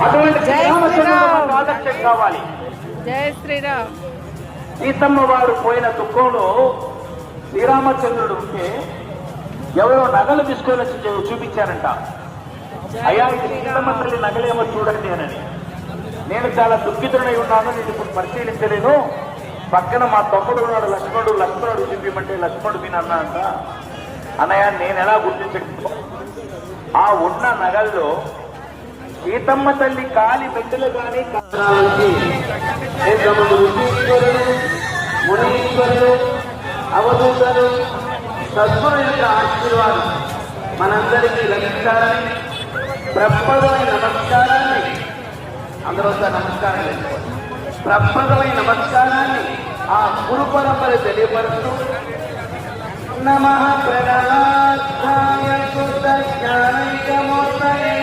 అటువంటి శ్రీరామచంద్రుడు ఆదర్శం కావాలి. జై శ్రీరామ్. సీతమ్మ వారు పోయిన దుఃఖంలో శ్రీరామచంద్రుడు ఉంటే ఎవరో నగలు తీసుకొని వచ్చి చూపించారంట. అయ్యా ఇది సీతమ్మ తల్లి నగలేమో చూడండి అని. నేను చాలా దుఃఖితుడై ఉన్నాను, నేను ఇప్పుడు పరిశీలించలేను. పక్కన మా తమ్ముడు ఉన్నాడు లక్ష్మణుడు చూపించమంటే లక్ష్మణుడు విని అన్నా అంట. అన్నయ్య నేను ఎలా గుర్తించగలను? ఆ ఉన్న నగల్లో సీతమ్మ తల్లి కాలి పెట్టెలు కానీ మునీశ్వరుడు అవధూతలు సద్గురు యొక్క ఆశీర్వాదం మనందరికీ లభించాలని ప్రప్రదమైన నమస్కారాన్ని అందరూ నమస్కారం చేసుకోండి. ప్రప్రదమైన నమస్కారాన్ని ఆ గురు పరంపర తెలియపరుస్తూ నమః ప్రణామాయ శుద్ధ జ్ఞానైకమూర్తయే